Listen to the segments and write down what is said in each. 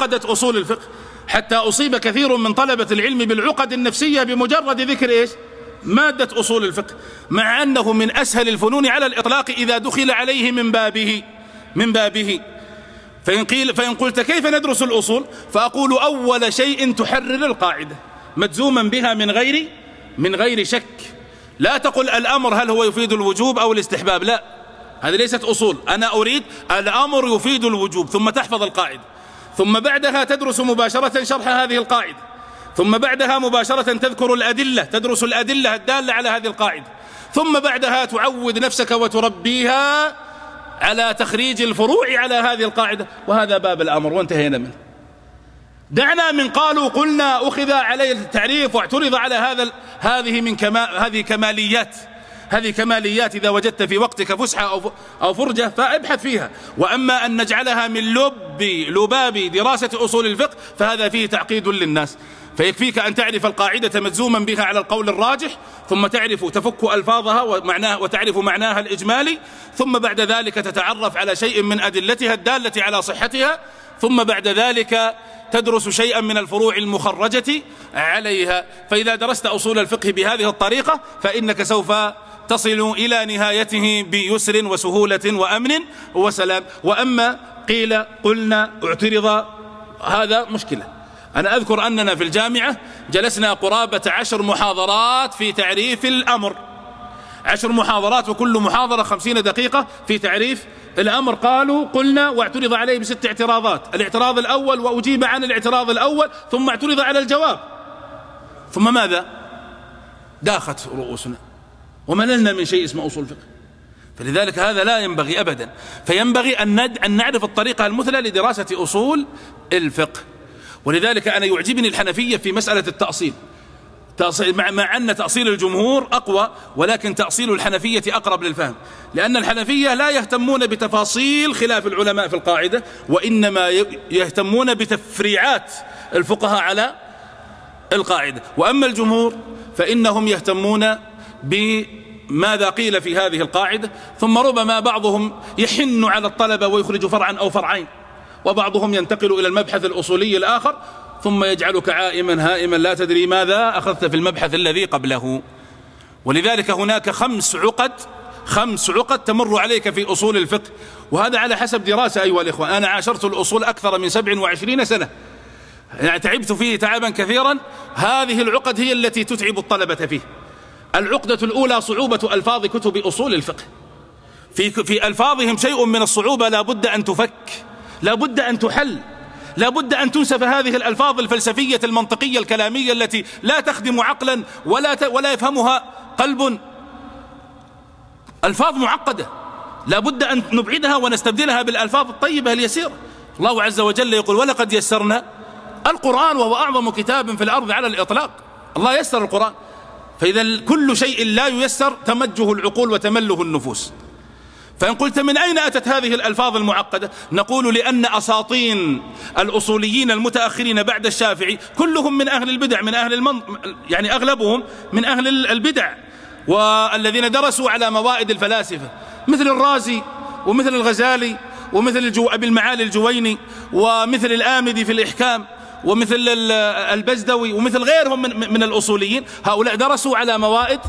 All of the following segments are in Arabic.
عقدت أصول الفقه حتى أصيب كثير من طلبة العلم بالعقد النفسية بمجرد ذكر إيش؟ مادة أصول الفقه، مع أنه من أسهل الفنون على الإطلاق إذا دخل عليه من بابه. فإن قلت كيف ندرس الأصول؟ فأقول أول شيء تحرر القاعدة مجزوما بها من غير شك. لا تقل الأمر هل هو يفيد الوجوب أو الاستحباب، لا، هذه ليست أصول. أنا أريد الأمر يفيد الوجوب، ثم تحفظ القاعدة، ثم بعدها تدرس مباشرة شرح هذه القاعدة، ثم بعدها مباشرة تذكر الأدلة، تدرس الأدلة الدالة على هذه القاعدة، ثم بعدها تعود نفسك وتربيها على تخريج الفروع على هذه القاعدة. وهذا باب الأمر وانتهينا منه. دعنا من قالوا قلنا أخذ عليه التعريف واعترض على هذه كماليات. هذه كماليات إذا وجدت في وقتك فسحة أو فرجة فابحث فيها. وأما أن نجعلها من لباب دراسة أصول الفقه فهذا فيه تعقيد للناس. فيكفيك أن تعرف القاعدة مجزوما بها على القول الراجح، ثم تفك ألفاظها وتعرف معناها الإجمالي، ثم بعد ذلك تتعرف على شيء من أدلتها الدالة على صحتها، ثم بعد ذلك تدرس شيئا من الفروع المخرجة عليها. فإذا درست أصول الفقه بهذه الطريقة فإنك سوف تصل إلى نهايته بيسر وسهولة وأمن وسلام. وأما قيل قلنا اعترض هذا مشكلة. أنا أذكر أننا في الجامعة جلسنا قرابة 10 محاضرات في تعريف الأمر، 10 محاضرات، وكل محاضرة 50 دقيقة في تعريف الأمر. قالوا قلنا واعترض عليه ب6 اعتراضات. الاعتراض الأول وأجيب عن الاعتراض الأول، ثم اعترض على الجواب، ثم ماذا؟ داخت رؤوسنا ومللنا من شيء اسمه أصول الفقه. فلذلك هذا لا ينبغي أبدا. فينبغي أن نعرف الطريقة المثلى لدراسة أصول الفقه. ولذلك أنا يعجبني الحنفية في مسألة التأصيل، مع أن تأصيل الجمهور أقوى، ولكن تأصيل الحنفية أقرب للفهم، لأن الحنفية لا يهتمون بتفاصيل خلاف العلماء في القاعدة، وإنما يهتمون بتفريعات الفقهاء على القاعدة. وأما الجمهور فإنهم يهتمون بماذا قيل في هذه القاعدة، ثم ربما بعضهم يحن على الطلبة ويخرج فرعا أو فرعين، وبعضهم ينتقل إلى المبحث الأصولي الآخر ثم يجعلك عائما هائما لا تدري ماذا أخذت في المبحث الذي قبله. ولذلك هناك 5 عقد تمر عليك في أصول الفقه، وهذا على حسب دراسة أيها الإخوة. أنا عاشرت الأصول أكثر من 27 سنة، يعني تعبت فيه تعبا كثيرا. هذه العقد هي التي تتعب الطلبة فيه. العقدة الأولى صعوبة ألفاظ كتب أصول الفقه. في ألفاظهم شيء من الصعوبة، لا بد أن تفك، لا بد أن تحل، لا بد أن تنسف هذه الألفاظ الفلسفية المنطقية الكلامية التي لا تخدم عقلا ولا يفهمها قلب. ألفاظ معقدة لا بد أن نبعدها ونستبدلها بالألفاظ الطيبة اليسيرة. الله عز وجل يقول ولقد يسرنا القرآن وهو أعظم كتاب في الأرض على الإطلاق. الله يسر القرآن. فإذا كل شيء لا ييسر تمجه العقول وتمله النفوس. فإن قلت من أين أتت هذه الألفاظ المعقدة؟ نقول لأن أساطين الأصوليين المتأخرين بعد الشافعي كلهم من أهل البدع، يعني أغلبهم من أهل البدع، والذين درسوا على موائد الفلاسفة مثل الرازي ومثل الغزالي ومثل أبي المعالي الجويني ومثل الآمدي في الإحكام ومثل البزدوي ومثل غيرهم من الأصوليين. هؤلاء درسوا على موائد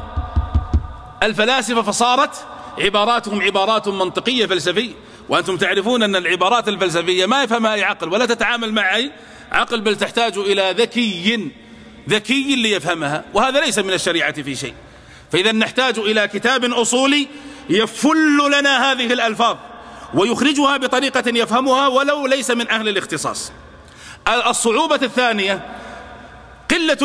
الفلاسفة فصارت عباراتهم عبارات منطقية فلسفية. وأنتم تعرفون أن العبارات الفلسفية ما يفهمها أي عقل ولا تتعامل مع أي عقل، بل تحتاج إلى ذكي ليفهمها، وهذا ليس من الشريعة في شيء. فإذا نحتاج إلى كتاب أصولي يفل لنا هذه الألفاظ ويخرجها بطريقة يفهمها ولو ليس من أهل الاختصاص. الصعوبة الثانية قلة